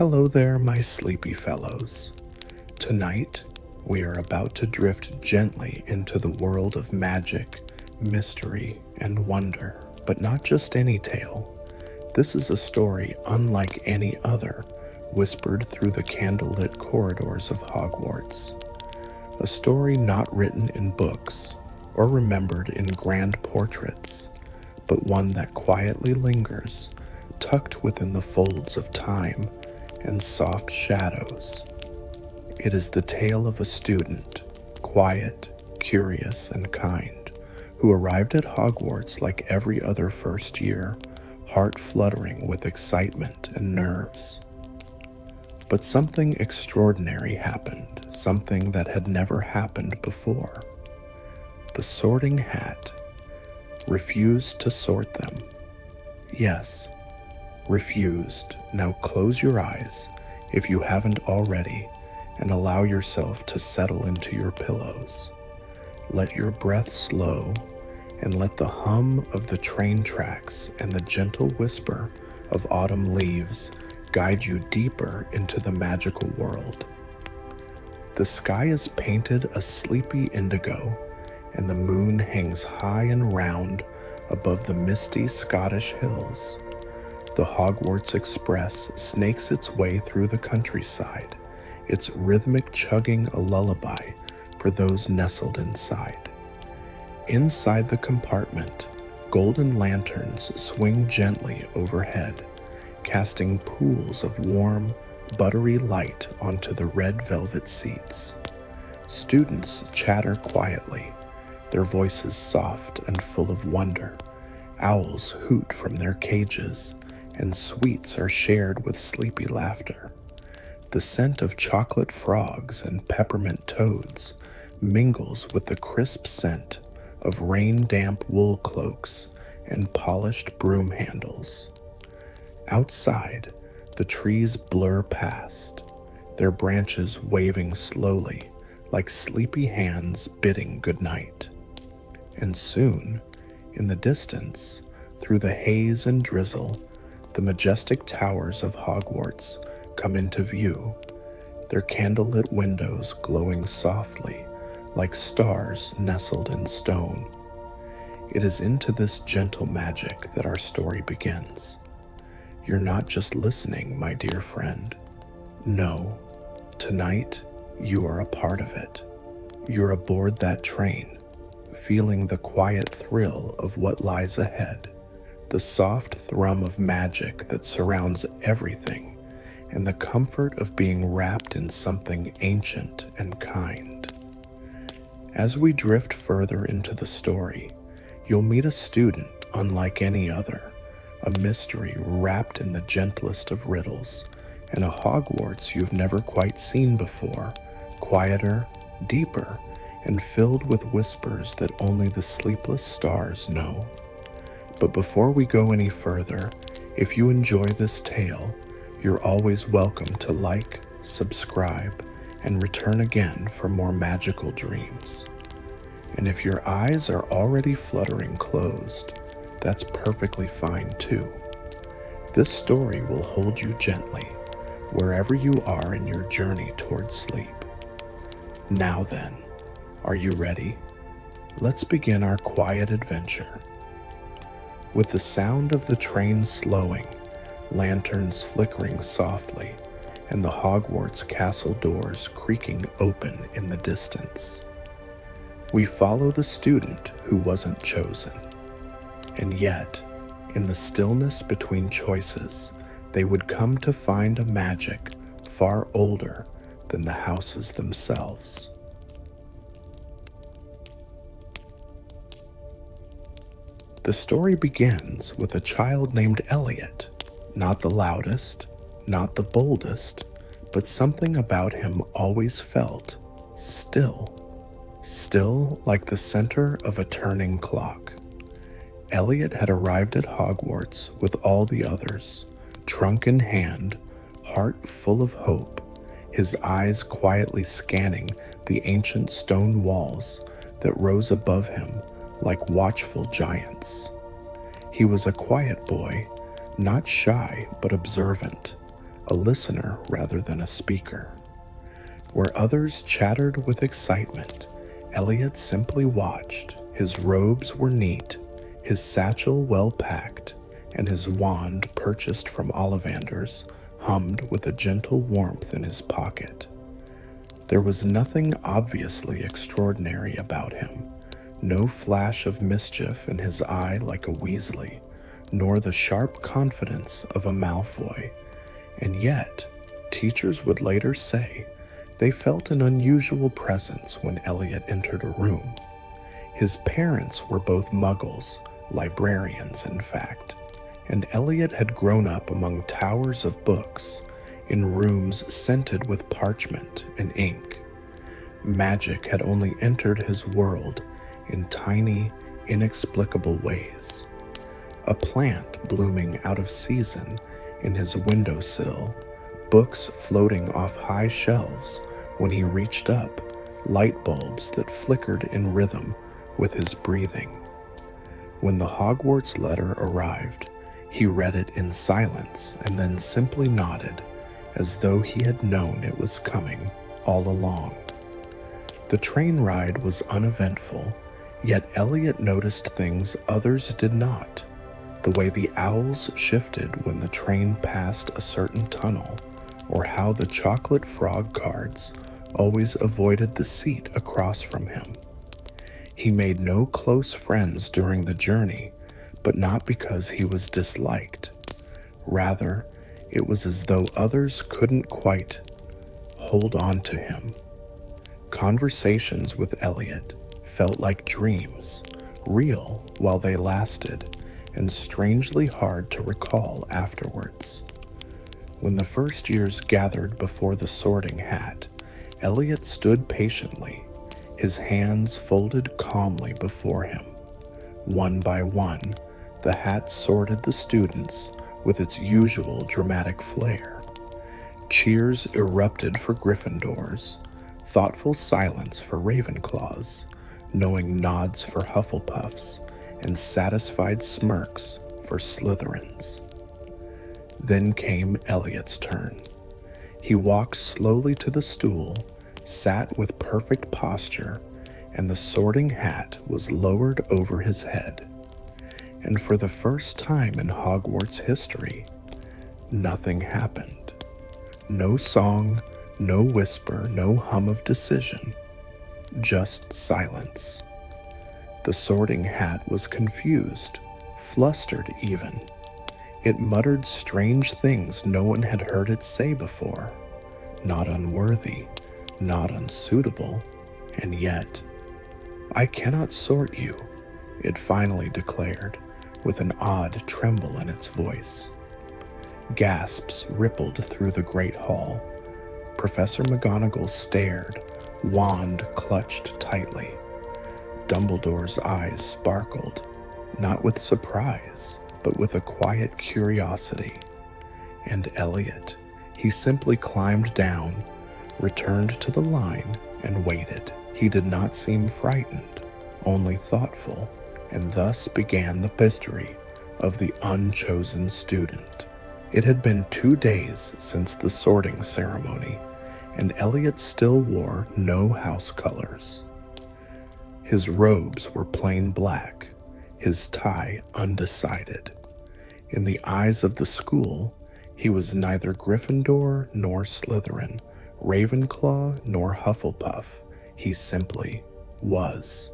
Hello there, my sleepy fellows. Tonight, we are about to drift gently into the world of magic, mystery, and wonder. But not just any tale. This is a story unlike any other, whispered through the candlelit corridors of Hogwarts. A story not written in books or remembered in grand portraits, but one that quietly lingers, tucked within the folds of time and soft shadows. It is the tale of a student, quiet, curious, and kind, who arrived at Hogwarts like every other first year, heart fluttering with excitement and nerves. But something extraordinary happened, something that had never happened before. The sorting hat refused to sort them. Yes, refused. Now close your eyes, if you haven't already, and allow yourself to settle into your pillows. Let your breath slow, and let the hum of the train tracks and the gentle whisper of autumn leaves guide you deeper into the magical world. The sky is painted a sleepy indigo, and the moon hangs high and round above the misty Scottish hills. The Hogwarts Express snakes its way through the countryside, its rhythmic chugging a lullaby for those nestled inside. Inside the compartment, golden lanterns swing gently overhead, casting pools of warm, buttery light onto the red velvet seats. Students chatter quietly, their voices soft and full of wonder. Owls hoot from their cages, and sweets are shared with sleepy laughter. The scent of chocolate frogs and peppermint toads mingles with the crisp scent of rain-damp wool cloaks and polished broom handles. Outside, the trees blur past, their branches waving slowly like sleepy hands bidding goodnight. And soon, in the distance, through the haze and drizzle, the majestic towers of Hogwarts come into view, their candlelit windows glowing softly like stars nestled in stone. It is into this gentle magic that our story begins. You're not just listening, my dear friend. No, tonight you are a part of it. You're aboard that train, feeling the quiet thrill of what lies ahead, the soft thrum of magic that surrounds everything, and the comfort of being wrapped in something ancient and kind. As we drift further into the story, you'll meet a student unlike any other, a mystery wrapped in the gentlest of riddles, and a Hogwarts you've never quite seen before, quieter, deeper, and filled with whispers that only the sleepless stars know. But before we go any further, if you enjoy this tale, you're always welcome to like, subscribe, and return again for more magical dreams. And if your eyes are already fluttering closed, that's perfectly fine too. This story will hold you gently, wherever you are in your journey towards sleep. Now then, are you ready? Let's begin our quiet adventure. With the sound of the train slowing, lanterns flickering softly, and the Hogwarts castle doors creaking open in the distance, we follow the student who wasn't chosen. And yet, in the stillness between choices, they would come to find a magic far older than the houses themselves. The story begins with a child named Elliot, not the loudest, not the boldest, but something about him always felt still like the center of a turning clock. Elliot had arrived at Hogwarts with all the others, trunk in hand, heart full of hope, his eyes quietly scanning the ancient stone walls that rose above him like watchful giants. He was a quiet boy, not shy but observant, a listener rather than a speaker. Where others chattered with excitement, Elliot simply watched. His robes were neat, his satchel well packed, and his wand, purchased from Ollivander's, hummed with a gentle warmth in his pocket. There was nothing obviously extraordinary about him, no flash of mischief in his eye like a Weasley, nor the sharp confidence of a Malfoy. And yet, teachers would later say they felt an unusual presence when Elliot entered a room. His parents were both Muggles, librarians in fact, and Elliot had grown up among towers of books, in rooms scented with parchment and ink. Magic had only entered his world in tiny, inexplicable ways. A plant blooming out of season in his windowsill, books floating off high shelves when he reached up, light bulbs that flickered in rhythm with his breathing. When the Hogwarts letter arrived, he read it in silence and then simply nodded, as though he had known it was coming all along. The train ride was uneventful, yet Elliot noticed things others did not. The way the owls shifted when the train passed a certain tunnel, or how the chocolate frog cards always avoided the seat across from him. He made no close friends during the journey, but not because he was disliked. Rather, it was as though others couldn't quite hold on to him. Conversations with Elliot felt like dreams, real while they lasted, and strangely hard to recall afterwards. When the first years gathered before the sorting hat, Elliot stood patiently, his hands folded calmly before him. One by one, the hat sorted the students with its usual dramatic flair. Cheers erupted for Gryffindors, thoughtful silence for Ravenclaws, knowing nods for Hufflepuffs, and satisfied smirks for Slytherins. Then came Elliot's turn. He walked slowly to the stool, sat with perfect posture, and the sorting hat was lowered over his head. And for the first time in Hogwarts history, nothing happened. No song, no whisper, no hum of decision, just silence. The sorting hat was confused, flustered even. It muttered strange things no one had heard it say before. Not unworthy, not unsuitable, and yet, "I cannot sort you," it finally declared, with an odd tremble in its voice. Gasps rippled through the great hall. Professor McGonagall stared, wand clutched tightly. Dumbledore's eyes sparkled, not with surprise, but with a quiet curiosity. And Elliot, he simply climbed down, returned to the line, and waited. He did not seem frightened, only thoughtful, and thus began the mystery of the Unchosen student. It had been 2 days since the sorting ceremony, and Elliot still wore no house colors. His robes were plain black, his tie undecided. In the eyes of the school, he was neither Gryffindor nor Slytherin, Ravenclaw nor Hufflepuff. He simply was.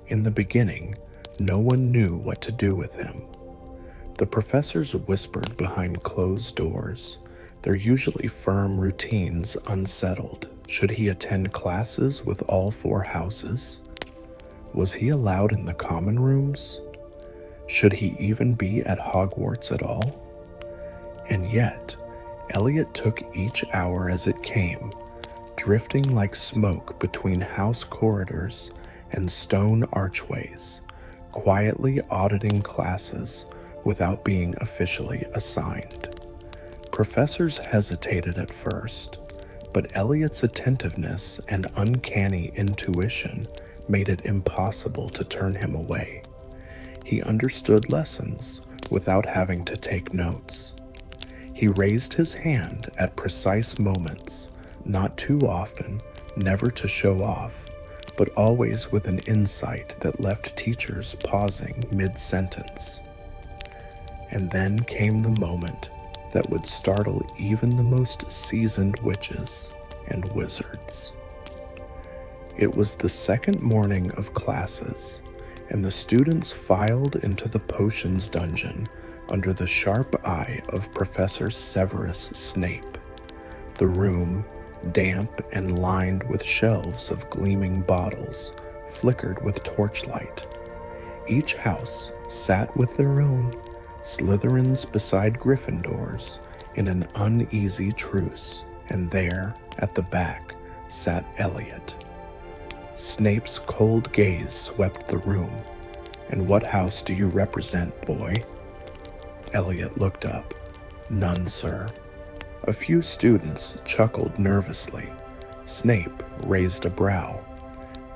In the beginning, no one knew what to do with him. The professors whispered behind closed doors, their usually firm routines unsettled. Should he attend classes with all 4 houses? Was he allowed in the common rooms? Should he even be at Hogwarts at all? And yet, Elliot took each hour as it came, drifting like smoke between house corridors and stone archways, quietly auditing classes without being officially assigned. Professors hesitated at first, but Elliot's attentiveness and uncanny intuition made it impossible to turn him away. He understood lessons without having to take notes. He raised his hand at precise moments, not too often, never to show off, but always with an insight that left teachers pausing mid-sentence. And then came the moment that would startle even the most seasoned witches and wizards. It was the second morning of classes, and the students filed into the potions dungeon under the sharp eye of Professor Severus Snape. The room, damp and lined with shelves of gleaming bottles, flickered with torchlight. Each house sat with their own, Slytherins beside Gryffindors, in an uneasy truce, and there, at the back, sat Elliot. Snape's cold gaze swept the room. "And what house do you represent, boy?" Elliot looked up. "None, sir." A few students chuckled nervously. Snape raised a brow.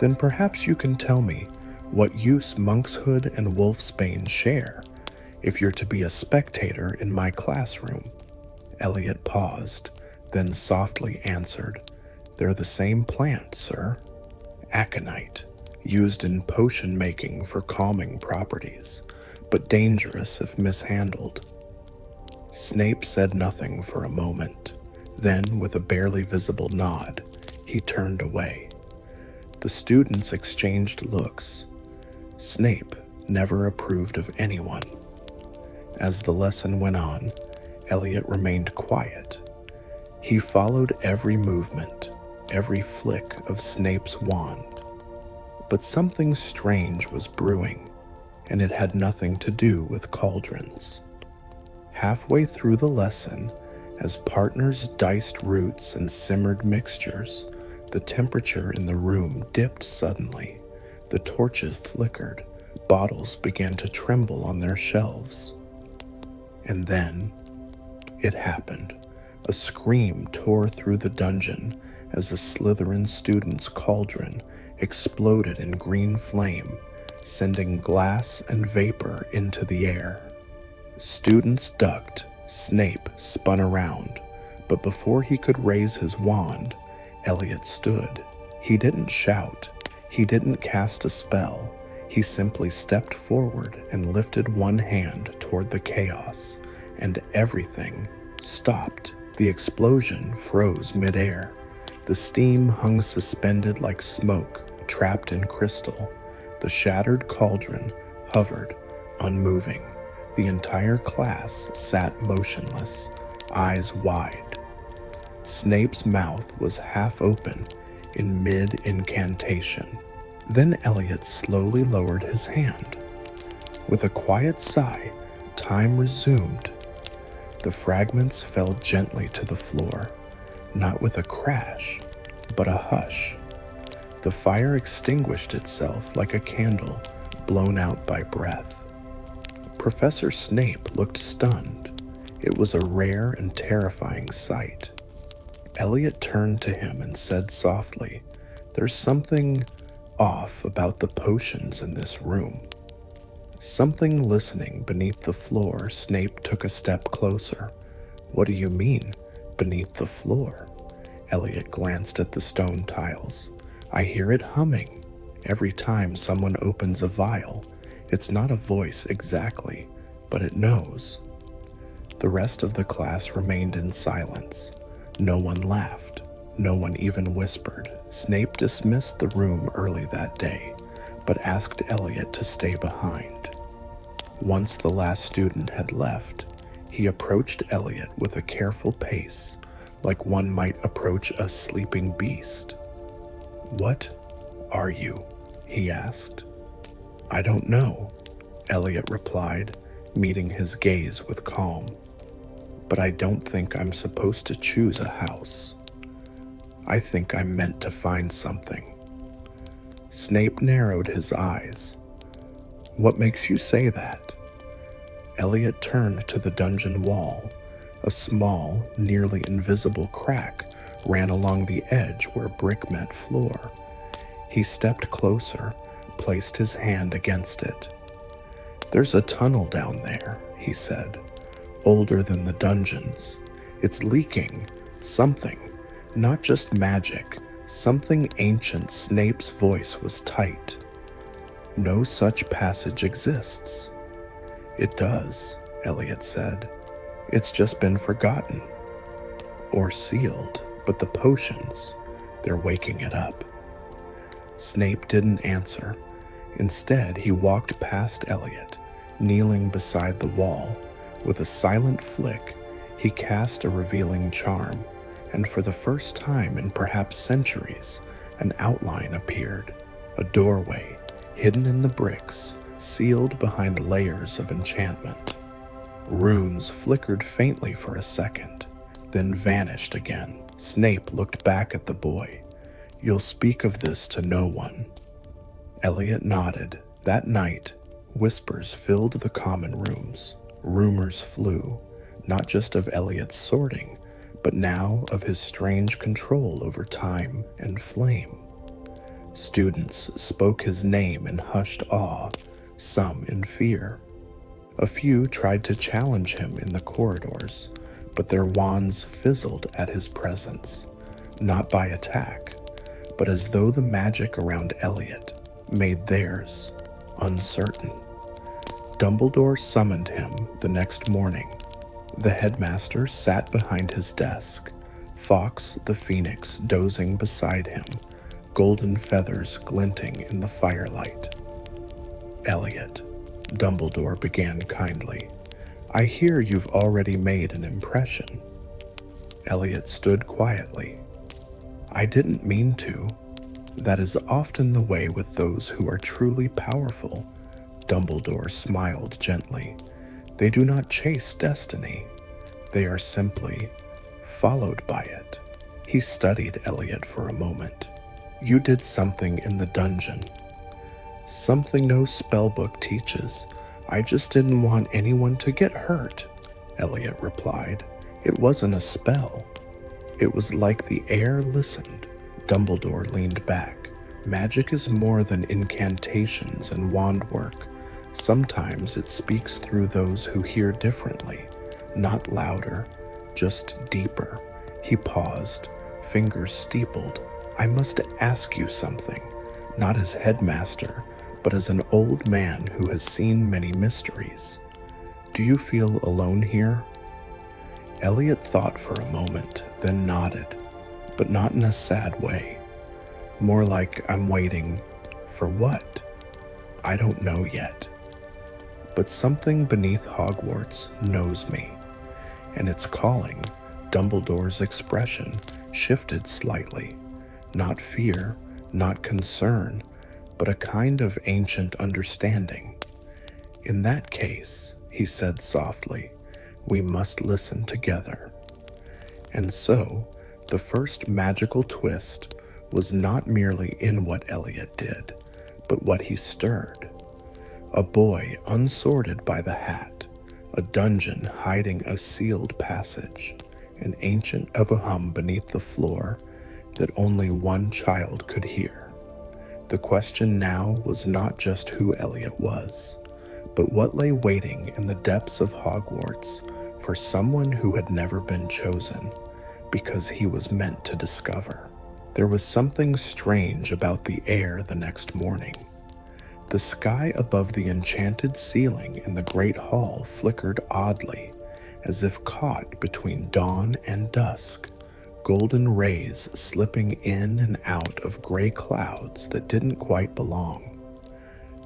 "Then perhaps you can tell me what use monkshood and wolfsbane share, if you're to be a spectator in my classroom." Elliot paused, then softly answered, "They're the same plant, sir. Aconite, used in potion making for calming properties, but dangerous if mishandled." Snape said nothing for a moment. Then, with a barely visible nod, he turned away. The students exchanged looks. Snape never approved of anyone. As the lesson went on, Elliot remained quiet. He followed every movement, every flick of Snape's wand. But something strange was brewing, and it had nothing to do with cauldrons. Halfway through the lesson, as partners diced roots and simmered mixtures, the temperature in the room dipped suddenly. The torches flickered, bottles began to tremble on their shelves. And then, it happened. A scream tore through the dungeon as a Slytherin student's cauldron exploded in green flame, sending glass and vapor into the air. Students ducked. Snape spun around, but before he could raise his wand, Elliot stood. He didn't shout. He didn't cast a spell. He simply stepped forward and lifted one hand toward the chaos, and everything stopped. The explosion froze midair. The steam hung suspended like smoke trapped in crystal. The shattered cauldron hovered, unmoving. The entire class sat motionless, eyes wide. Snape's mouth was half open in mid-incantation. Then Elliot slowly lowered his hand. With a quiet sigh, time resumed. The fragments fell gently to the floor, not with a crash, but a hush. The fire extinguished itself like a candle blown out by breath. Professor Snape looked stunned. It was a rare and terrifying sight. Elliot turned to him and said softly, "There's something off about the potions in this room." Something listening beneath the floor, Snape took a step closer. "What do you mean, beneath the floor?" Elliot glanced at the stone tiles. "I hear it humming every time someone opens a vial. It's not a voice exactly, but it knows." The rest of the class remained in silence. No one laughed. No one even whispered. Snape dismissed the room early that day, but asked Elliot to stay behind. Once the last student had left, he approached Elliot with a careful pace, like one might approach a sleeping beast. "What are you?" he asked. "I don't know," Elliot replied, meeting his gaze with calm. "But I don't think I'm supposed to choose a house. I think I'm meant to find something." Snape narrowed his eyes. "What makes you say that?" Elliot turned to the dungeon wall. A small, nearly invisible crack ran along the edge where brick met floor. He stepped closer, placed his hand against it. "There's a tunnel down there," he said. older than the dungeons. It's leaking something, not just magic, something ancient. Snape's voice was tight. No such passage exists. It does, Elliot said. It's just been forgotten. Or sealed, but the potions, they're waking it up. Snape didn't answer. Instead, he walked past Elliot, kneeling beside the wall. With a silent flick, he cast a revealing charm, and for the first time in perhaps centuries, an outline appeared. A doorway, hidden in the bricks, sealed behind layers of enchantment. Runes flickered faintly for a second, then vanished again. Snape looked back at the boy. You'll speak of this to no one. Elliot nodded. That night, whispers filled the common rooms. Rumors flew, not just of Elliot's sorting, but now of his strange control over time and flame. Students spoke his name in hushed awe, some in fear. A few tried to challenge him in the corridors, but their wands fizzled at his presence, not by attack, but as though the magic around Elliot made theirs uncertain. Dumbledore summoned him the next morning. The headmaster sat behind his desk, Fawkes the Phoenix dozing beside him, golden feathers glinting in the firelight. Elliot, Dumbledore began kindly, I hear you've already made an impression. Elliot stood quietly. I didn't mean to. That is often the way with those who are truly powerful. Dumbledore smiled gently. They do not chase destiny. They are simply followed by it. He studied Elliot for a moment. You did something in the dungeon. Something no spellbook teaches. I just didn't want anyone to get hurt, Elliot replied. It wasn't a spell. It was like the air listened. Dumbledore leaned back. Magic is more than incantations and wand work. Sometimes it speaks through those who hear differently, not louder, just deeper. He paused, fingers steepled. I must ask you something, not as headmaster, but as an old man who has seen many mysteries. Do you feel alone here? Elliot thought for a moment, then nodded, but not in a sad way. More like I'm waiting for what? I don't know yet. But something beneath Hogwarts knows me, and it's calling. Dumbledore's expression shifted slightly. Not fear, not concern, but a kind of ancient understanding. In that case, he said softly, we must listen together. And so, the first magical twist was not merely in what Elliot did, but what he stirred. A boy unsorted by the hat, a dungeon hiding a sealed passage, an ancient hum beneath the floor that only one child could hear. The question now was not just who Elliot was, but what lay waiting in the depths of Hogwarts for someone who had never been chosen, because he was meant to discover. There was something strange about the air the next morning. The sky above the enchanted ceiling in the great hall flickered oddly, as if caught between dawn and dusk, golden rays slipping in and out of gray clouds that didn't quite belong.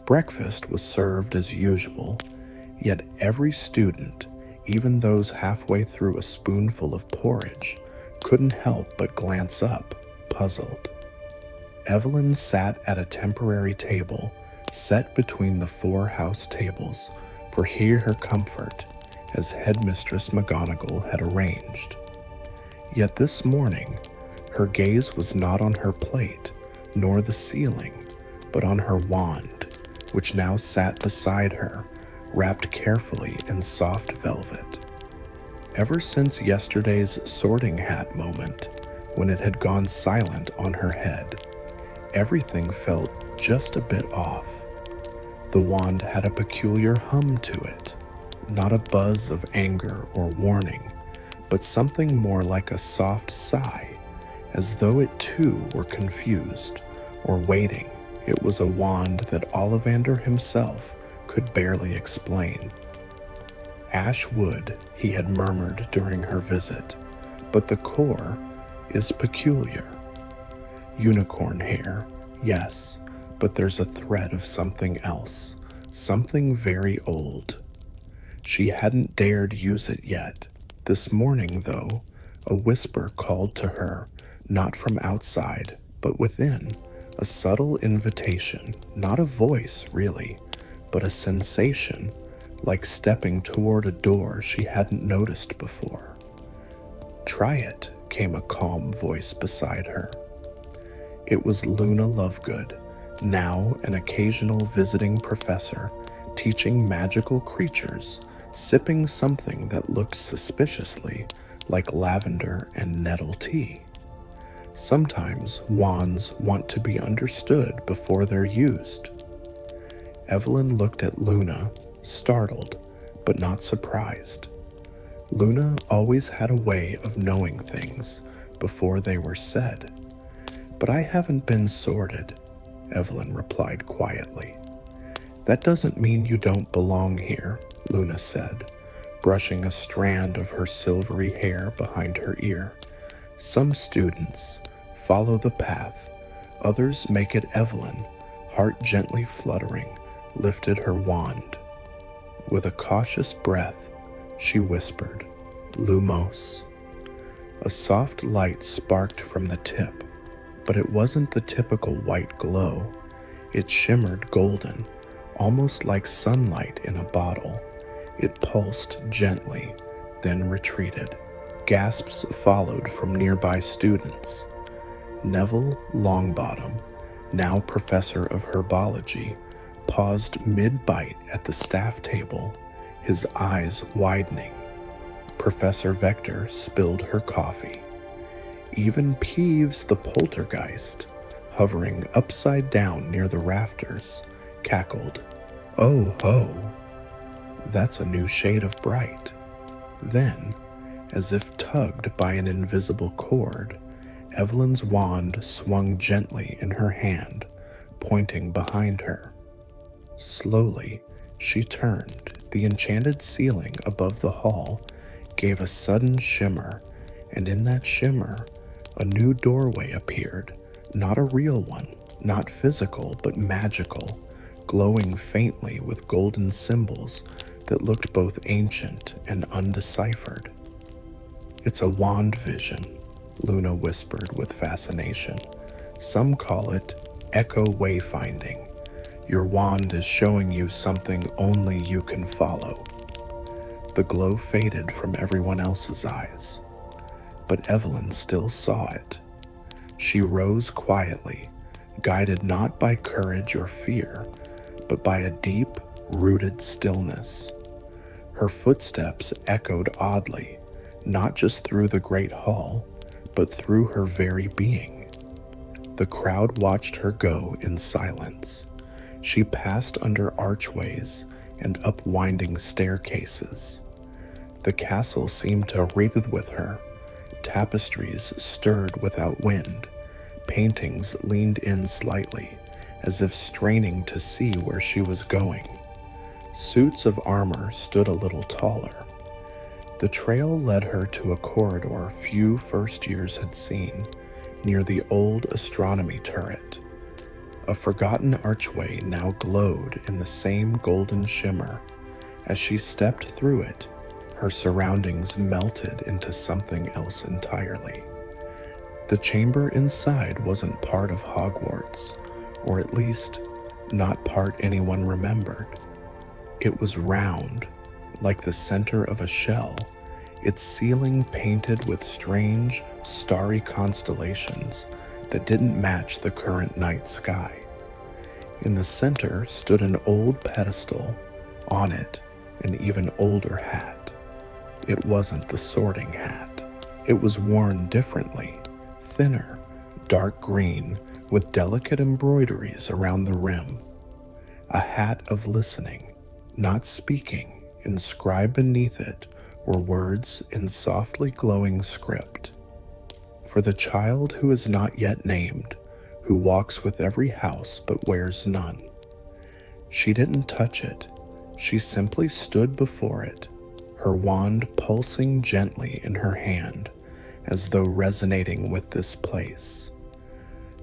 Breakfast was served as usual, yet every student, even those halfway through a spoonful of porridge, couldn't help but glance up, puzzled. Evelyn sat at a temporary table set between the 4 house tables for her comfort, as Headmistress McGonagall had arranged. Yet this morning, her gaze was not on her plate, nor the ceiling, but on her wand, which now sat beside her, wrapped carefully in soft velvet. Ever since yesterday's sorting hat moment, when it had gone silent on her head, everything felt just a bit off. The wand had a peculiar hum to it, not a buzz of anger or warning, but something more like a soft sigh, as though it too were confused or waiting. It was a wand that Ollivander himself could barely explain. Ash wood, he had murmured during her visit, but the core is peculiar. Unicorn hair, yes, but there's a thread of something else, something very old. She hadn't dared use it yet. This morning, though, a whisper called to her, not from outside, but within, a subtle invitation, not a voice, really, but a sensation, like stepping toward a door she hadn't noticed before. "Try it," came a calm voice beside her. It was Luna Lovegood, now an occasional visiting professor, teaching magical creatures, sipping something that looked suspiciously like lavender and nettle tea. Sometimes wands want to be understood before they're used. Evelyn looked at Luna, startled, but not surprised. Luna always had a way of knowing things before they were said. "But I haven't been sorted," Evelyn replied quietly. "That doesn't mean you don't belong here," Luna said, brushing a strand of her silvery hair behind her ear. "Some students follow the path, others make it." Evelyn, heart gently fluttering, lifted her wand. With a cautious breath, she whispered, "Lumos." A soft light sparked from the tip, but it wasn't the typical white glow. It shimmered golden, almost like sunlight in a bottle. It pulsed gently, then retreated. Gasps followed from nearby students. Neville Longbottom, now professor of herbology, paused mid-bite at the staff table, his eyes widening. Professor Vector spilled her coffee. Even Peeves the poltergeist, hovering upside down near the rafters, cackled, "Oh ho, that's a new shade of bright." Then, as if tugged by an invisible cord, Evelyn's wand swung gently in her hand, pointing behind her. Slowly, she turned. The enchanted ceiling above the hall gave a sudden shimmer, and in that shimmer, a new doorway appeared. Not a real one, not physical, but magical, glowing faintly with golden symbols that looked both ancient and undeciphered. "It's a wand vision," Luna whispered with fascination. "Some call it echo wayfinding. Your wand is showing you something only you can follow." The glow faded from everyone else's eyes, but Evelyn still saw it. She rose quietly, guided not by courage or fear, but by a deep, rooted stillness. Her footsteps echoed oddly, not just through the great hall, but through her very being. The crowd watched her go in silence. She passed under archways and up winding staircases. The castle seemed to wreathe with her. Tapestries stirred without wind. Paintings leaned in slightly, as if straining to see where she was going. Suits of armor stood a little taller. The trail led her to a corridor few first years had seen, near the old astronomy turret. A forgotten archway now glowed in the same golden shimmer. As she stepped through it, her surroundings melted into something else entirely. The chamber inside wasn't part of Hogwarts, or at least not part anyone remembered. It was round, like the center of a shell, its ceiling painted with strange, starry constellations that didn't match the current night sky. In the center stood an old pedestal, on it an even older hat. It wasn't the sorting hat. It was worn differently, thinner, dark green, with delicate embroideries around the rim. A hat of listening, not speaking, Inscribed beneath it were words in softly glowing script. For the child who is not yet named, who walks with every house but wears none. She didn't touch it. She simply stood before it, her wand pulsing gently in her hand, as though resonating with this place.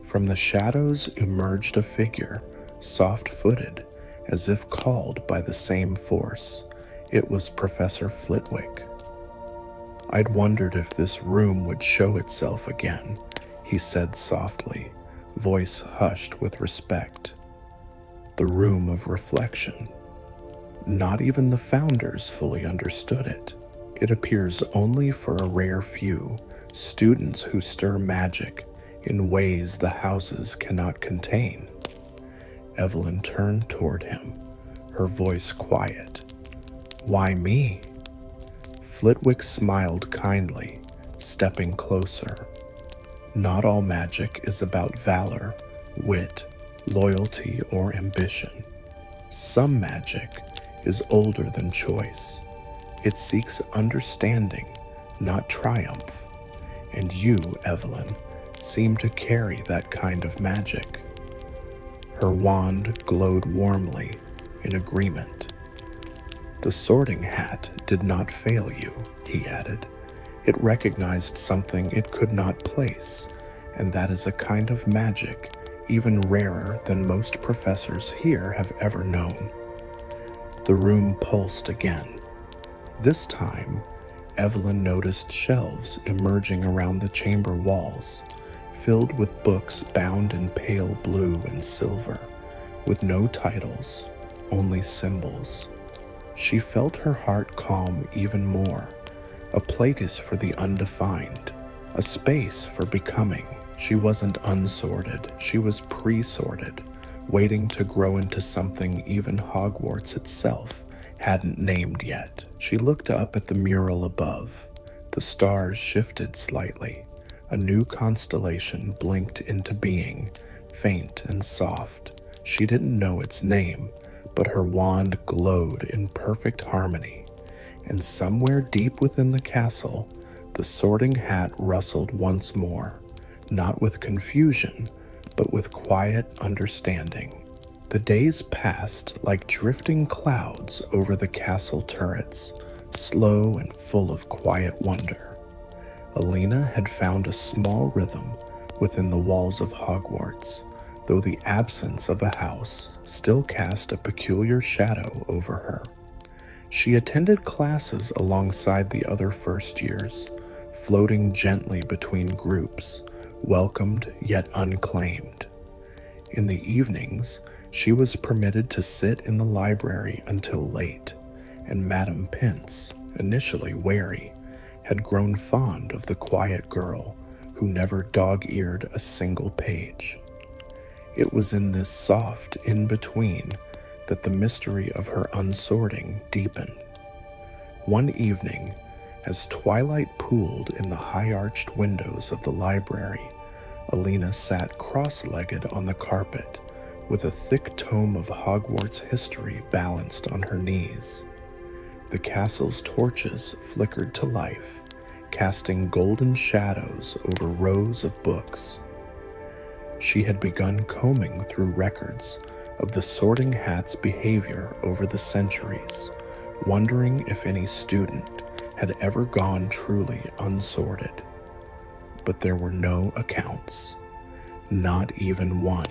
From the shadows emerged a figure, soft-footed, as if called by the same force. It was Professor Flitwick. I'd wondered if this room would show itself again, he said softly, voice hushed with respect. The room of reflection. Not even the founders fully understood it. It appears only for a rare few, students who stir magic in ways the houses cannot contain. Evelyn turned toward him, her voice quiet. Why me? Flitwick smiled kindly, stepping closer. Not all magic is about valor, wit, loyalty, or ambition. Some magic is older than choice. It seeks understanding, not triumph. And you, Evelyn, seem to carry that kind of magic. Her wand glowed warmly in agreement. The sorting hat did not fail you, he added. It recognized something it could not place, and that is a kind of magic even rarer than most professors here have ever known. The room pulsed again. This time, Evelyn noticed shelves emerging around the chamber walls, filled with books bound in pale blue and silver, with no titles, only symbols. She felt her heart calm even more. A place for the undefined, a space for becoming. She wasn't unsorted, she was pre-sorted, waiting to grow into something even Hogwarts itself hadn't named yet. She looked up at the mural above. The stars shifted slightly. A new constellation blinked into being, faint and soft. She didn't know its name, but her wand glowed in perfect harmony, and somewhere deep within the castle, the sorting hat rustled once more, not with confusion, but with quiet understanding. The days passed like drifting clouds over the castle turrets, slow and full of quiet wonder. Alina had found a small rhythm within the walls of Hogwarts, though the absence of a house still cast a peculiar shadow over her. She attended classes alongside the other first years, floating gently between groups, welcomed yet unclaimed. In the evenings, she was permitted to sit in the library until late, and Madame Pince, initially wary, had grown fond of the quiet girl who never dog-eared a single page. It was in this soft in-between that the mystery of her unsorting deepened. One evening, as twilight pooled in the high-arched windows of the library, Alina sat cross-legged on the carpet, with a thick tome of Hogwarts history balanced on her knees. The castle's torches flickered to life, casting golden shadows over rows of books. She had begun combing through records of the sorting hat's behavior over the centuries, wondering if any student had ever gone truly unsorted. But there were no accounts, not even one.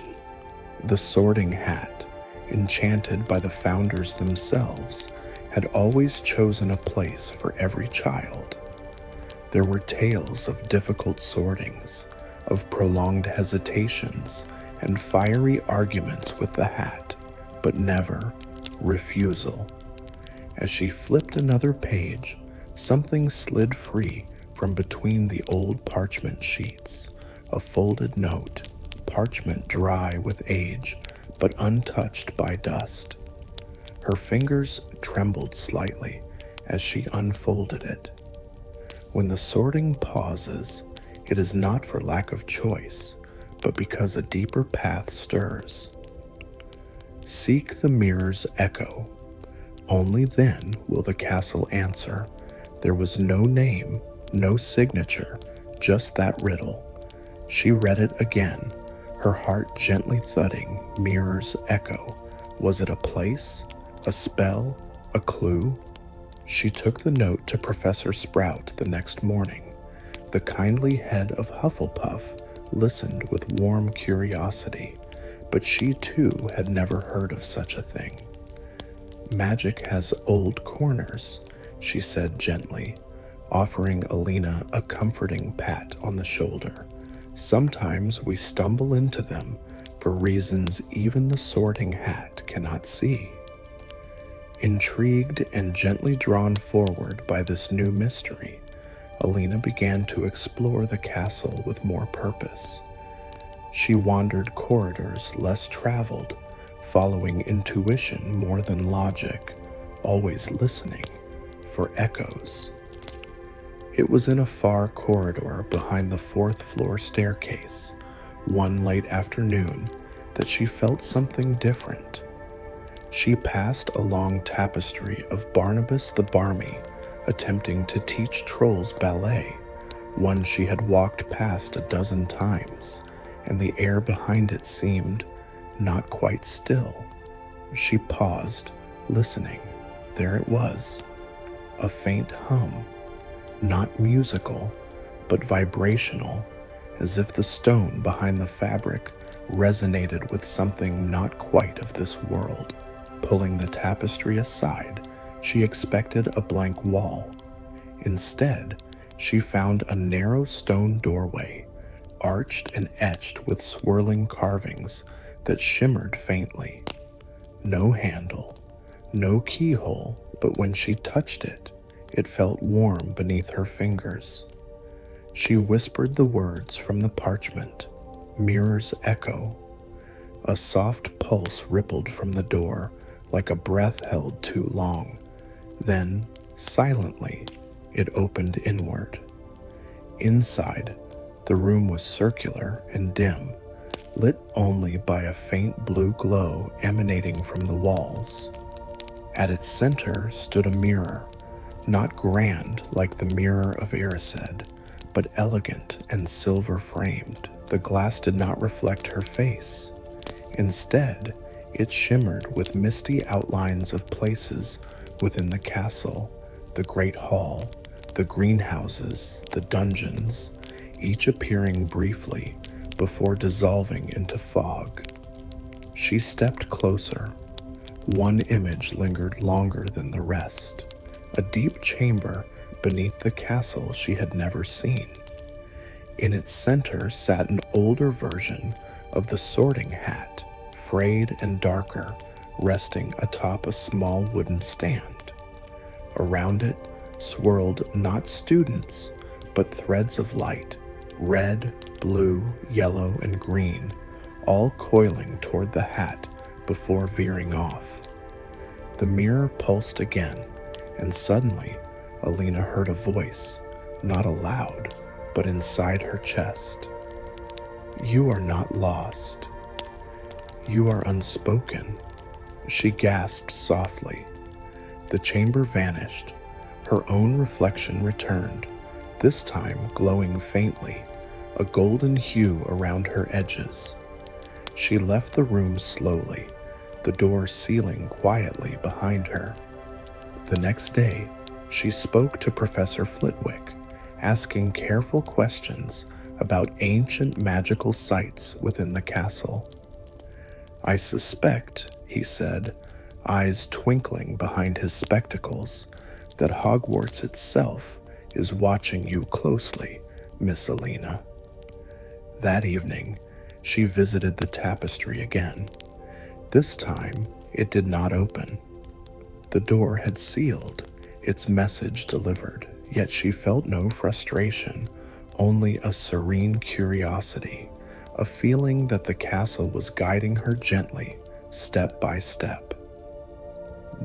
The sorting hat, enchanted by the founders themselves, had always chosen a place for every child. There were tales of difficult sortings, of prolonged hesitations and fiery arguments with the hat, but never refusal. As she flipped another page, something slid free from between the old parchment sheets, a folded note, parchment dry with age, but untouched by dust. Her fingers trembled slightly as she unfolded it. When the sorting pauses, it is not for lack of choice, but because a deeper path stirs. Seek the mirror's echo. Only then will the castle answer. There was no name, no signature, just that riddle. She read it again, her heart gently thudding, mirror's echo. Was it a place, a spell, a clue? She took the note to Professor Sprout the next morning. The kindly head of Hufflepuff listened with warm curiosity, but she too had never heard of such a thing. Magic has old corners, she said gently, offering Alina a comforting pat on the shoulder. Sometimes we stumble into them for reasons even the Sorting Hat cannot see. Intrigued and gently drawn forward by this new mystery, Alina began to explore the castle with more purpose. She wandered corridors less traveled, following intuition more than logic, always listening for echoes. It was in a far corridor behind the fourth-floor staircase, one late afternoon, that she felt something different. She passed a long tapestry of Barnabas the Barmy, attempting to teach trolls ballet, one she had walked past a dozen times, and the air behind it seemed not quite still. She paused, listening. There it was, a faint hum, not musical, but vibrational, as if the stone behind the fabric resonated with something not quite of this world. Pulling the tapestry aside, she expected a blank wall. Instead, she found a narrow stone doorway, arched and etched with swirling carvings that shimmered faintly. No handle, no keyhole, but when she touched it, it felt warm beneath her fingers. She whispered the words from the parchment, mirror's echo. A soft pulse rippled from the door, like a breath held too long. Then, silently, it opened inward. Inside, the room was circular and dim, lit only by a faint blue glow emanating from the walls. At its center stood a mirror, not grand like the mirror of Erised, but elegant and silver-framed. The glass did not reflect her face. Instead, it shimmered with misty outlines of places within the castle, the great hall, the greenhouses, the dungeons, each appearing briefly before dissolving into fog. She stepped closer. One image lingered longer than the rest, a deep chamber beneath the castle she had never seen. In its center sat an older version of the Sorting Hat, frayed and darker, resting atop a small wooden stand. Around it swirled not students, but threads of light, red, blue, yellow, and green, all coiling toward the hat before veering off. The mirror pulsed again, and suddenly Alina heard a voice, not aloud, but inside her chest. "You are not lost. You are unspoken," she gasped softly. The chamber vanished. Her own reflection returned, this time glowing faintly, a golden hue around her edges. She left the room slowly, the door sealing quietly behind her. The next day, she spoke to Professor Flitwick, asking careful questions about ancient magical sites within the castle. "I suspect," he said, eyes twinkling behind his spectacles, "that Hogwarts itself is watching you closely, Miss Alina." That evening, she visited the tapestry again. This time, it did not open. The door had sealed, its message delivered, yet she felt no frustration, only a serene curiosity, a feeling that the castle was guiding her gently, step by step.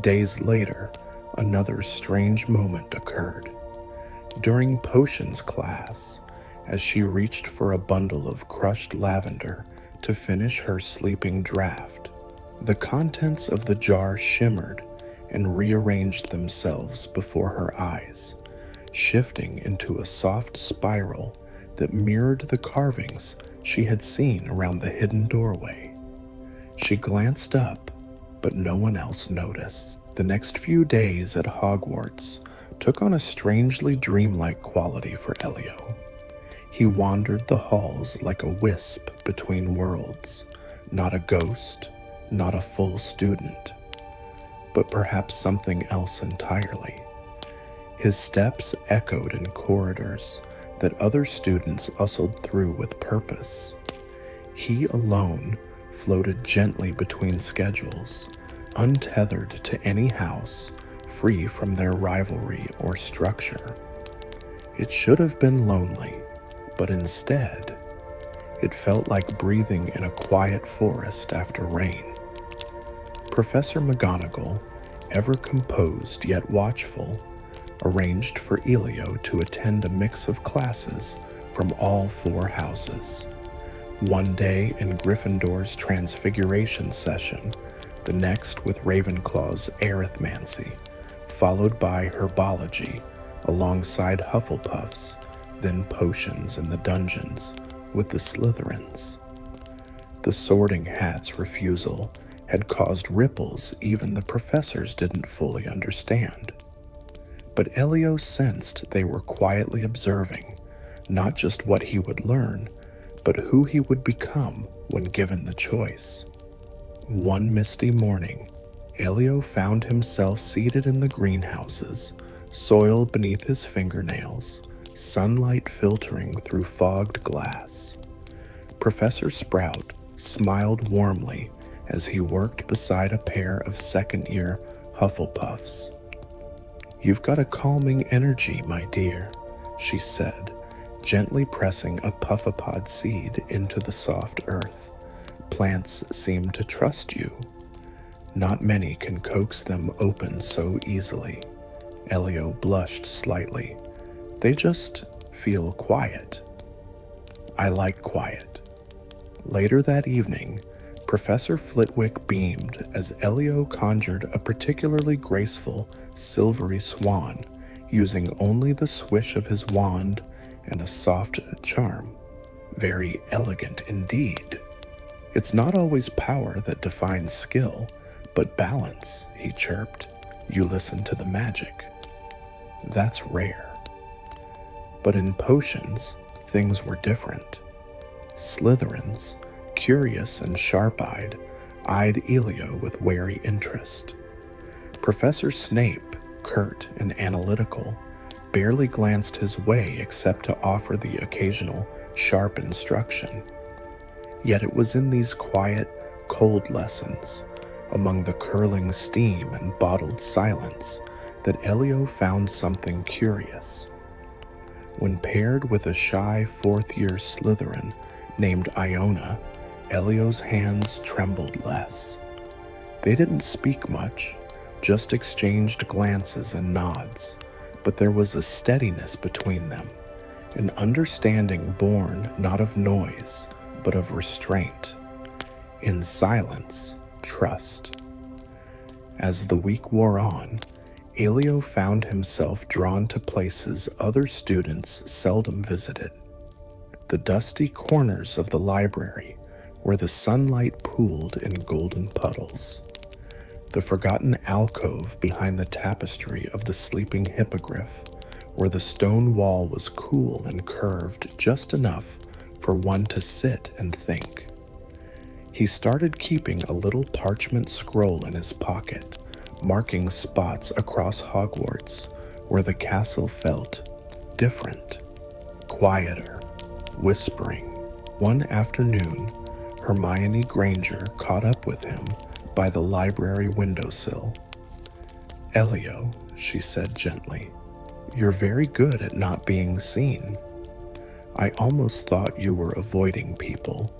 Days later, another strange moment occurred. During potions class, as she reached for a bundle of crushed lavender to finish her sleeping draft, the contents of the jar shimmered and rearranged themselves before her eyes, shifting into a soft spiral that mirrored the carvings she had seen around the hidden doorway. She glanced up, but no one else noticed. The next few days at Hogwarts took on a strangely dreamlike quality for Elio. He wandered the halls like a wisp between worlds, not a ghost, not a full student, but perhaps something else entirely. His steps echoed in corridors that other students ustled through with purpose. He alone floated gently between schedules, untethered to any house, free from their rivalry or structure. It should have been lonely, but instead, it felt like breathing in a quiet forest after rain. Professor McGonagall, ever composed yet watchful, arranged for Elio to attend a mix of classes from all 4 houses. One day in Gryffindor's Transfiguration session, the next with Ravenclaw's Arithmancy, followed by Herbology alongside Hufflepuff's, then Potions in the Dungeons with the Slytherins. The Sorting Hat's refusal had caused ripples even the professors didn't fully understand. But Elio sensed they were quietly observing not just what he would learn, but who he would become when given the choice. One misty morning, Elio found himself seated in the greenhouses, soil beneath his fingernails, sunlight filtering through fogged glass. Professor Sprout smiled warmly as he worked beside a pair of second-year Hufflepuffs. "You've got a calming energy, my dear," she said, gently pressing a puffapod seed into the soft earth. "Plants seem to trust you. Not many can coax them open so easily." Elio blushed slightly. "They just feel quiet." "I like quiet." Later that evening, Professor Flitwick beamed as Elio conjured a particularly graceful, silvery swan, using only the swish of his wand and a soft charm. "Very elegant indeed." "It's not always power that defines skill, but balance," he chirped. "You listen to the magic." "That's rare." But in potions, things were different. Slytherins, curious and sharp-eyed, eyed Elio with wary interest. Professor Snape, curt and analytical, barely glanced his way except to offer the occasional sharp instruction. Yet it was in these quiet, cold lessons, among the curling steam and bottled silence, that Elio found something curious. When paired with a shy 4th-year Slytherin named Iona, Elio's hands trembled less. They didn't speak much, just exchanged glances and nods, but there was a steadiness between them, an understanding born not of noise, but of restraint. In silence, trust. As the week wore on, Elio found himself drawn to places other students seldom visited. The dusty corners of the library, where the sunlight pooled in golden puddles. The forgotten alcove behind the tapestry of the sleeping hippogriff, where the stone wall was cool and curved just enough for one to sit and think. He started keeping a little parchment scroll in his pocket, marking spots across Hogwarts where the castle felt different, quieter, whispering. One afternoon, Hermione Granger caught up with him by the library windowsill. "Elio," she said gently, "you're very good at not being seen." "I almost thought you were avoiding people."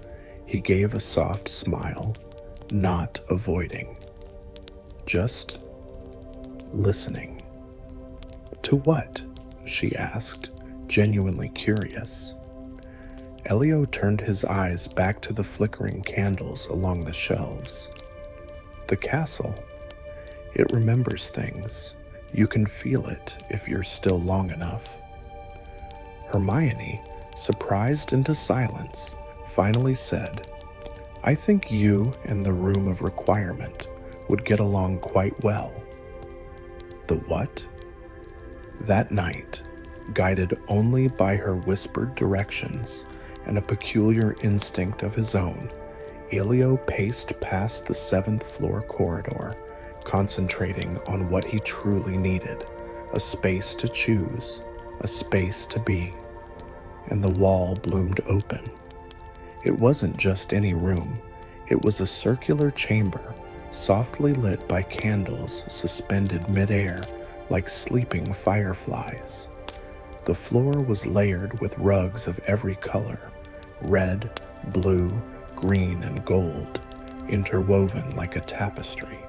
He gave a soft smile. "Not avoiding. Just listening." "To what?" she asked, genuinely curious. Elio turned his eyes back to the flickering candles along the shelves. "The castle. It remembers things. You can feel it if you're still long enough. Hermione, surprised into silence, finally said, "I think you and the Room of Requirement would get along quite well." The what? That night, guided only by her whispered directions and a peculiar instinct of his own, Elio paced past the 7th floor corridor, concentrating on what he truly needed: a space to choose, a space to be. And the wall bloomed open. It wasn't just any room. It was a circular chamber, softly lit by candles suspended midair like sleeping fireflies. The floor was layered with rugs of every color: red, blue, green, and gold, interwoven like a tapestry.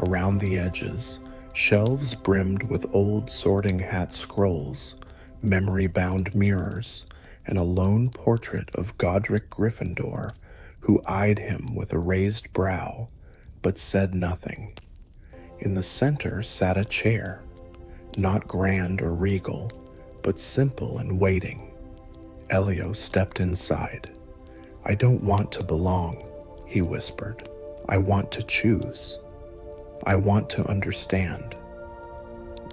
Around the edges, shelves brimmed with old Sorting Hat scrolls, memory-bound mirrors, and a lone portrait of Godric Gryffindor, who eyed him with a raised brow, but said nothing. In the center sat a chair, not grand or regal, but simple and waiting. Elio stepped inside. "I don't want to belong," he whispered. "I want to choose. I want to understand."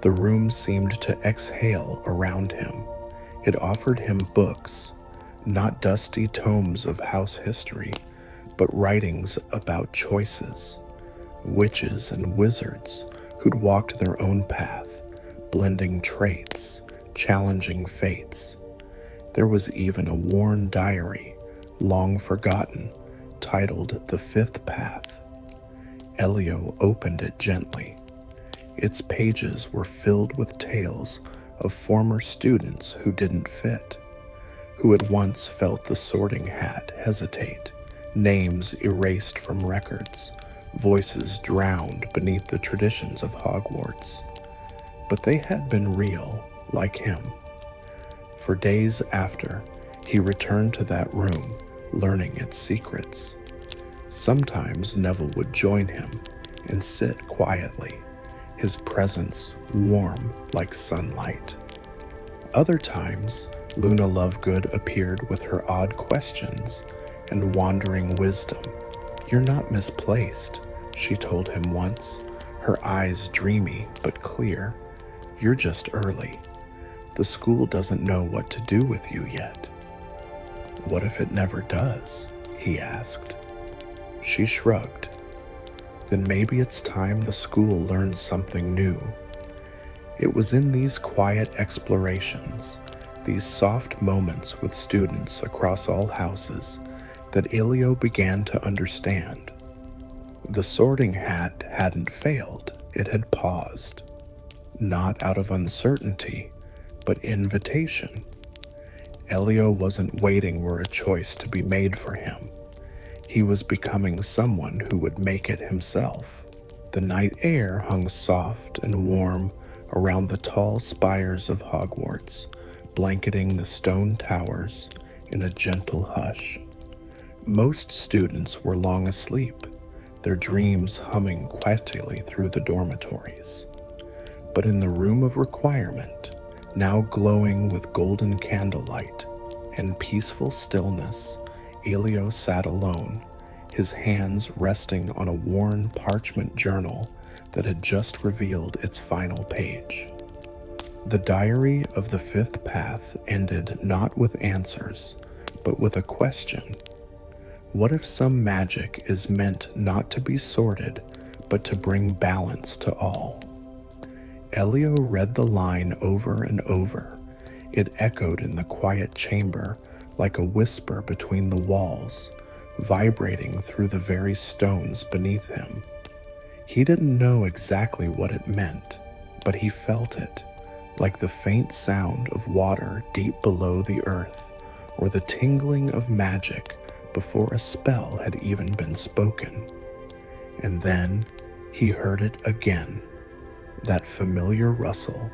The room seemed to exhale around him. It offered him books, not dusty tomes of house history, but writings about choices, witches and wizards who'd walked their own path, blending traits, challenging fates. There was even a worn diary, long forgotten, titled The Fifth Path. Elio opened it gently. Its pages were filled with tales of former students who didn't fit, who had once felt the Sorting Hat hesitate, names erased from records, voices drowned beneath the traditions of Hogwarts. But they had been real, like him. For days after, he returned to that room, learning its secrets. Sometimes Neville would join him and sit quietly, his presence warm like sunlight. Other times, Luna Lovegood appeared with her odd questions and wandering wisdom. "You're not misplaced," she told him once, her eyes dreamy but clear. "You're just early. The school doesn't know what to do with you yet." "What if it never does?" he asked. She shrugged. "Then maybe it's time the school learned something new." It was in these quiet explorations, these soft moments with students across all houses, that Elio began to understand. The Sorting Hat hadn't failed, it had paused. Not out of uncertainty, but invitation. Elio wasn't waiting for a choice to be made for him. He was becoming someone who would make it himself. The night air hung soft and warm around the tall spires of Hogwarts, blanketing the stone towers in a gentle hush. Most students were long asleep, their dreams humming quietly through the dormitories. But in the Room of Requirement, now glowing with golden candlelight and peaceful stillness, Elio sat alone, his hands resting on a worn parchment journal that had just revealed its final page. The diary of the Fifth Path ended not with answers, but with a question. What if some magic is meant not to be sorted, but to bring balance to all? Elio read the line over and over. It echoed in the quiet chamber like a whisper between the walls, vibrating through the very stones beneath him. He didn't know exactly what it meant, but he felt it, like the faint sound of water deep below the earth, or the tingling of magic before a spell had even been spoken. And then he heard it again, that familiar rustle.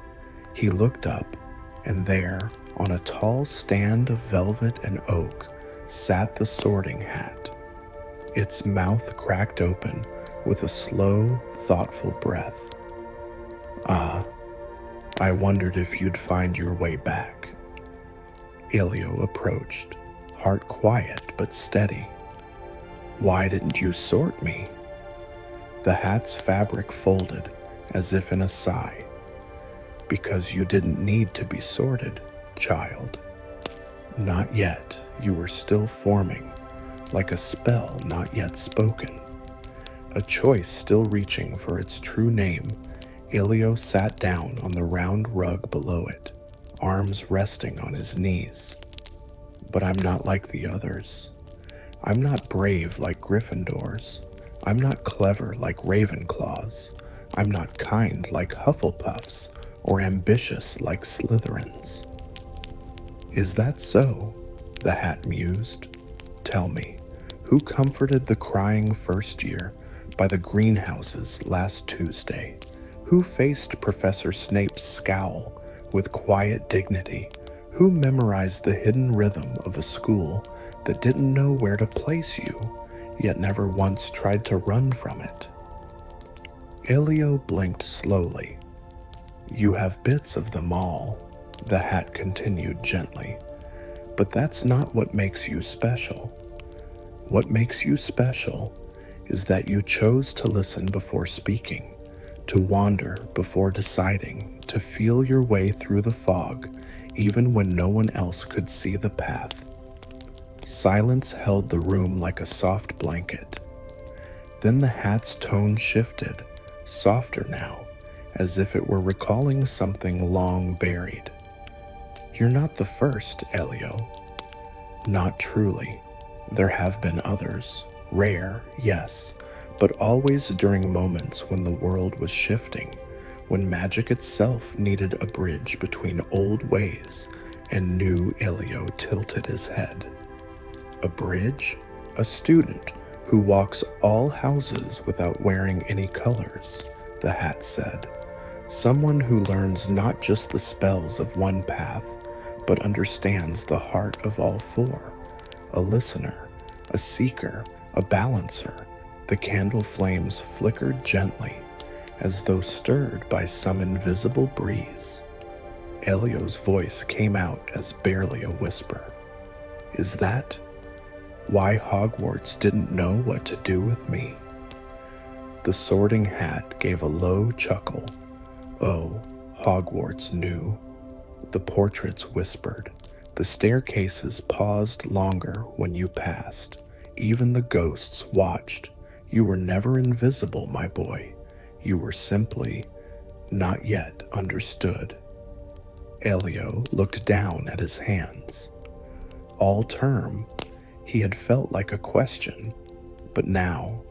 He looked up, and there, on a tall stand of velvet and oak, sat the Sorting Hat. Its mouth cracked open with a slow, thoughtful breath. "Ah, I wondered if you'd find your way back." Elio approached, heart quiet but steady. "Why didn't you sort me?" The hat's fabric folded as if in a sigh. "Because you didn't need to be sorted, child. Not yet, you were still forming, like a spell not yet spoken. A choice still reaching for its true name." Elio sat down on the round rug below it, arms resting on his knees. "But I'm not like the others. I'm not brave like Gryffindors. I'm not clever like Ravenclaws. I'm not kind like Hufflepuffs or ambitious like Slytherins." "Is that so?" the hat mused. "Tell me, who comforted the crying first year by the greenhouses last Tuesday? Who faced Professor Snape's scowl with quiet dignity? Who memorized the hidden rhythm of a school that didn't know where to place you, yet never once tried to run from it?" Elio blinked slowly. "You have bits of them all," the hat continued gently. "But that's not what makes you special. What makes you special is that you chose to listen before speaking, to wander before deciding, to feel your way through the fog, even when no one else could see the path." Silence held the room like a soft blanket. Then the hat's tone shifted, softer now, as if it were recalling something long buried. "You're not the first, Elio. Not truly. There have been others. Rare, yes, but always during moments when the world was shifting, when magic itself needed a bridge between old ways." And new. Elio tilted his head. "A bridge? A student who walks all houses without wearing any colors," the hat said. "Someone who learns not just the spells of one path, but understands the heart of all four. A listener, a seeker, a balancer." The candle flames flickered gently, as though stirred by some invisible breeze. Elio's voice came out as barely a whisper. "Is that why Hogwarts didn't know what to do with me?" The sorting hat gave a low chuckle. "Oh, Hogwarts knew." The portraits whispered. "The staircases paused longer when you passed. Even the ghosts watched. You were never invisible, my boy. You were simply not yet understood." Elio looked down at his hands. All term, he had felt like a question, but now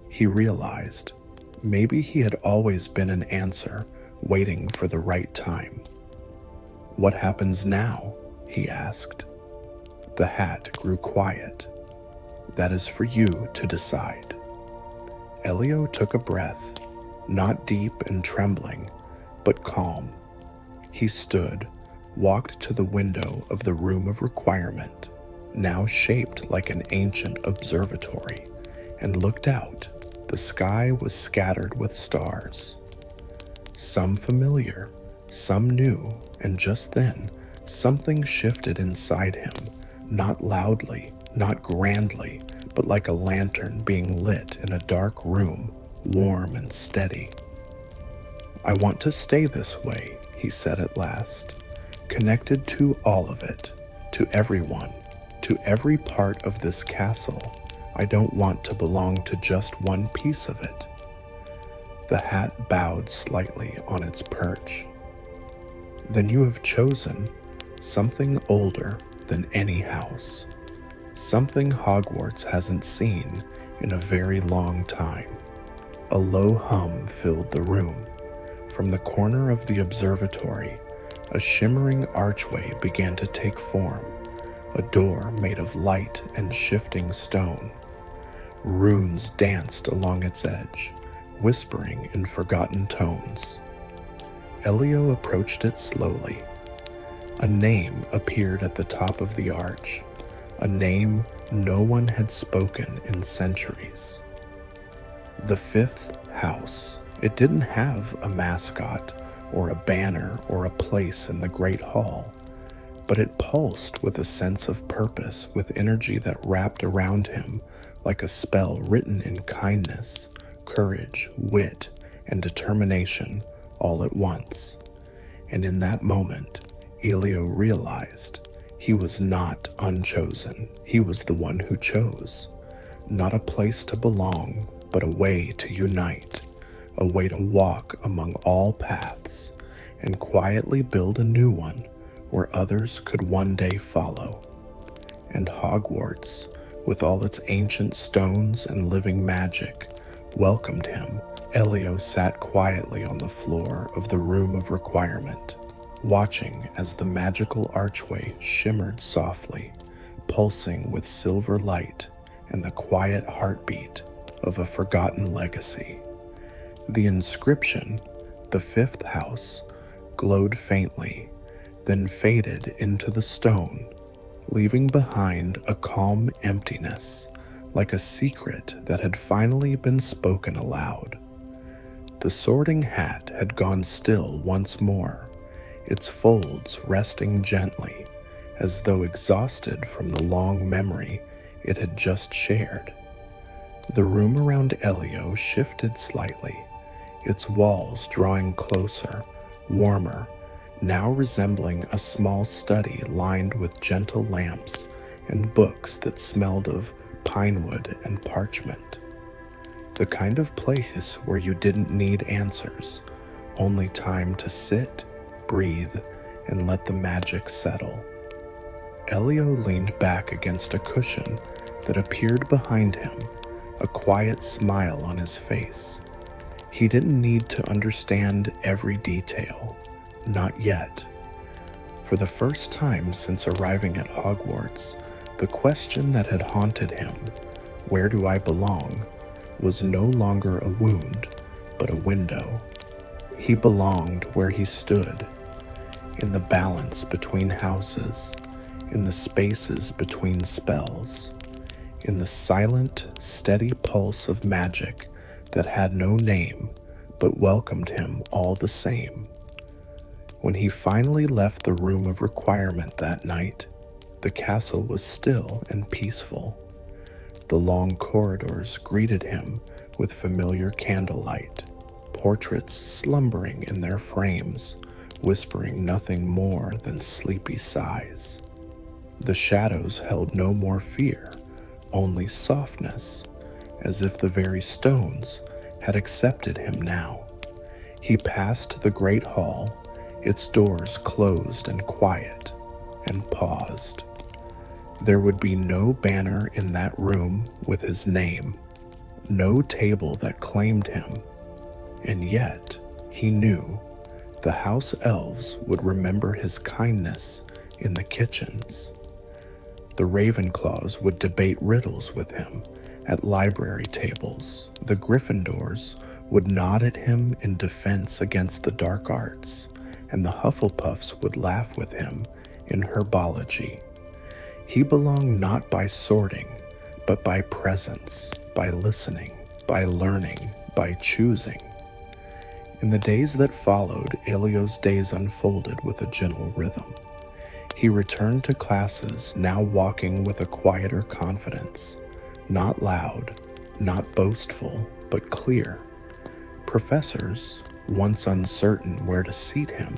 he realized maybe he had always been an answer waiting for the right time. "What happens now?" he asked. The hat grew quiet. "That is for you to decide." Elio took a breath, not deep and trembling, but calm. He stood, walked to the window of the room of requirement, now shaped like an ancient observatory, and looked out. The sky was scattered with stars. Some familiar, some new, and just then, something shifted inside him, not loudly, not grandly, but like a lantern being lit in a dark room, warm and steady. "I want to stay this way," he said at last, "connected to all of it, to everyone, to every part of this castle. I don't want to belong to just one piece of it." The hat bowed slightly on its perch. "Then you have chosen something older than any house. Something Hogwarts hasn't seen in a very long time." A low hum filled the room. From the corner of the observatory, a shimmering archway began to take form, a door made of light and shifting stone. Runes danced along its edge, whispering in forgotten tones. Elio approached it slowly. A name appeared at the top of the arch, a name no one had spoken in centuries. The fifth house. It didn't have a mascot or a banner or a place in the Great Hall, but it pulsed with a sense of purpose, with energy that wrapped around him like a spell written in kindness, courage, wit, and determination all at once. And in that moment, Elio realized he was not unchosen. He was the one who chose. Not a place to belong, but a way to unite, a way to walk among all paths and quietly build a new one where others could one day follow. And Hogwarts, with all its ancient stones and living magic, welcomed him. Elio sat quietly on the floor of the room of requirement, watching as the magical archway shimmered softly, pulsing with silver light and the quiet heartbeat of a forgotten legacy. The inscription, "The Fifth House," glowed faintly, then faded into the stone, leaving behind a calm emptiness, like a secret that had finally been spoken aloud. The Sorting Hat had gone still once more, its folds resting gently, as though exhausted from the long memory it had just shared. The room around Elio shifted slightly, its walls drawing closer, warmer, now resembling a small study lined with gentle lamps and books that smelled of pinewood and parchment. The kind of place where you didn't need answers, only time to sit, breathe, and let the magic settle. Elio leaned back against a cushion that appeared behind him, a quiet smile on his face. He didn't need to understand every detail, not yet. For the first time since arriving at Hogwarts, the question that had haunted him, "Where do I belong?" was no longer a wound, but a window. He belonged where he stood, in the balance between houses, in the spaces between spells, in the silent, steady pulse of magic that had no name but welcomed him all the same. When he finally left the room of requirement that night, the castle was still and peaceful. The long corridors greeted him with familiar candlelight, portraits slumbering in their frames, whispering nothing more than sleepy sighs. The shadows held no more fear, only softness, as if the very stones had accepted him now. He passed the great hall, its doors closed and quiet, and paused. There would be no banner in that room with his name, no table that claimed him, and yet he knew the house elves would remember his kindness in the kitchens. The Ravenclaws would debate riddles with him at library tables. The Gryffindors would nod at him in defense against the dark arts, and the Hufflepuffs would laugh with him in herbology. He belonged not by sorting, but by presence, by listening, by learning, by choosing. In the days that followed, Elio's days unfolded with a gentle rhythm. He returned to classes, now walking with a quieter confidence, not loud, not boastful, but clear. Professors, once uncertain where to seat him,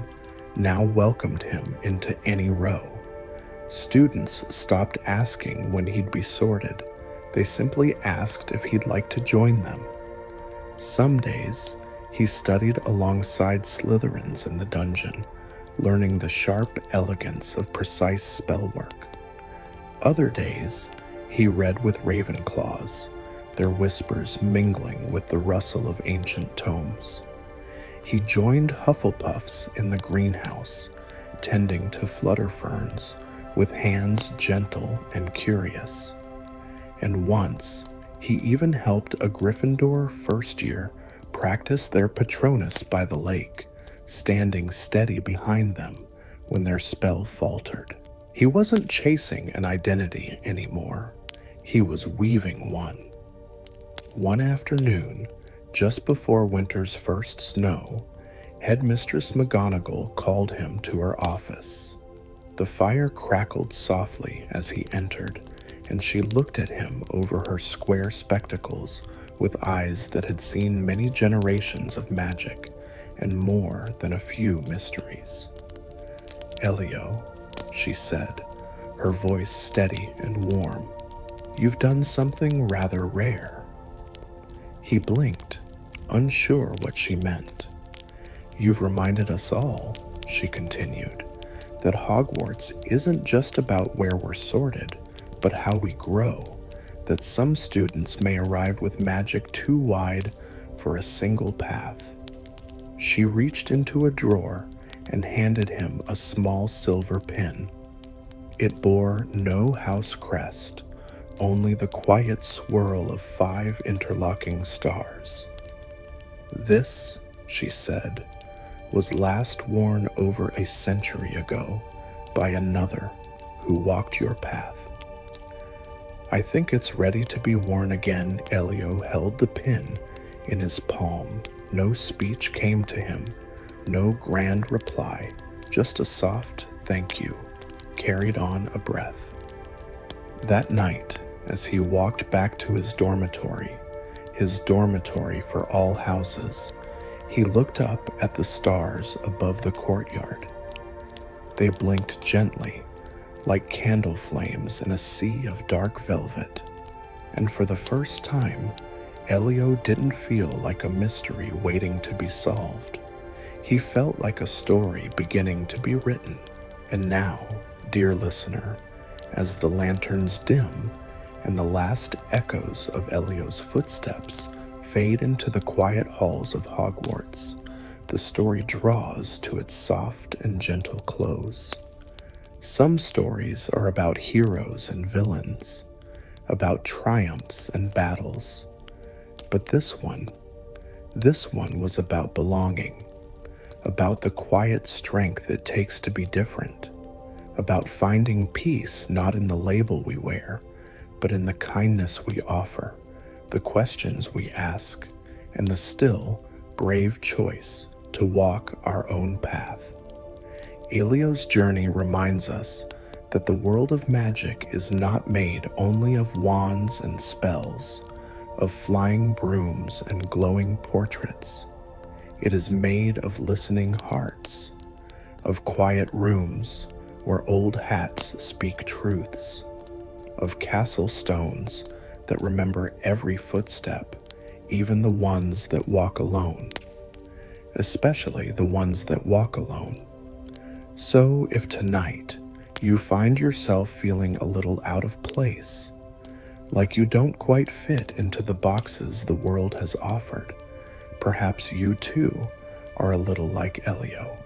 now welcomed him into any row. Students stopped asking when he'd be sorted. They simply asked if he'd like to join them. Some days, he studied alongside Slytherins in the dungeon, learning the sharp elegance of precise spellwork. Other days, he read with Ravenclaws, their whispers mingling with the rustle of ancient tomes. He joined Hufflepuffs in the greenhouse, tending to flutter ferns, with hands gentle and curious. And once, he even helped a Gryffindor first year practice their Patronus by the lake, standing steady behind them when their spell faltered. He wasn't chasing an identity anymore. He was weaving one. One afternoon, just before winter's first snow, Headmistress McGonagall called him to her office. The fire crackled softly as he entered, and she looked at him over her square spectacles with eyes that had seen many generations of magic and more than a few mysteries. "Elio," she said, her voice steady and warm, "you've done something rather rare." He blinked, unsure what she meant. "You've reminded us all," she continued, "that Hogwarts isn't just about where we're sorted, but how we grow, that some students may arrive with magic too wide for a single path." She reached into a drawer and handed him a small silver pin. It bore no house crest, only the quiet swirl of 5 interlocking stars. "This," she said, "was last worn over a century ago by another who walked your path." "I think it's ready to be worn again." Elio held the pin in his palm. No speech came to him, no grand reply, just a soft "thank you" carried on a breath. That night, as he walked back to his dormitory for all houses, he looked up at the stars above the courtyard. They blinked gently, like candle flames in a sea of dark velvet, and for the first time, Elio didn't feel like a mystery waiting to be solved. He felt like a story beginning to be written. And now, dear listener, as the lanterns dim and the last echoes of Elio's footsteps fade into the quiet halls of Hogwarts, the story draws to its soft and gentle close. Some stories are about heroes and villains, about triumphs and battles. But this one was about belonging, about the quiet strength it takes to be different, about finding peace not in the label we wear, but in the kindness we offer, the questions we ask, and the still, brave choice to walk our own path. Elio's journey reminds us that the world of magic is not made only of wands and spells, of flying brooms and glowing portraits. It is made of listening hearts, of quiet rooms where old hats speak truths, of castle stones that remember every footstep, even the ones that walk alone, especially the ones that walk alone. So if tonight you find yourself feeling a little out of place, like you don't quite fit into the boxes the world has offered, perhaps you too are a little like Elio.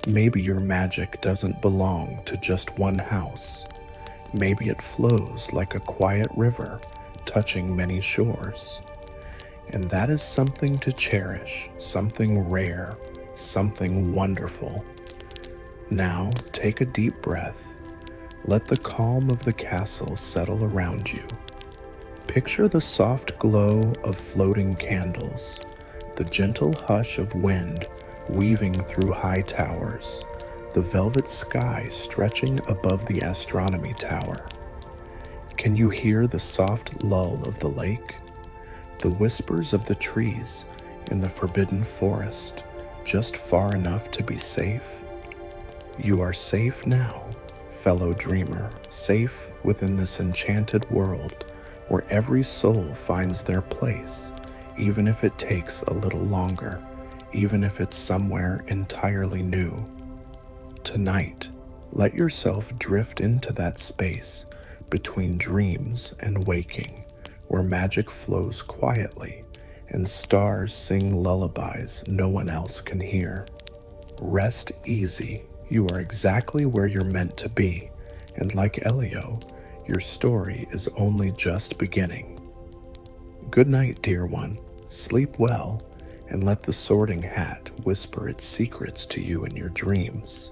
Maybe your magic doesn't belong to just one house. Maybe it flows like a quiet river, touching many shores. And that is something to cherish, something rare, something wonderful. Now take a deep breath. Let the calm of the castle settle around you. Picture the soft glow of floating candles, the gentle hush of wind weaving through high towers, the velvet sky stretching above the astronomy tower. Can you hear the soft lull of the lake? The whispers of the trees in the forbidden forest, just far enough to be safe? You are safe now, fellow dreamer, safe within this enchanted world where every soul finds their place, even if it takes a little longer, even if it's somewhere entirely new. Tonight, let yourself drift into that space between dreams and waking, where magic flows quietly and stars sing lullabies no one else can hear. Rest easy. You are exactly where you're meant to be, and like Elio, your story is only just beginning. Good night, dear one. Sleep well, and let the Sorting Hat whisper its secrets to you in your dreams.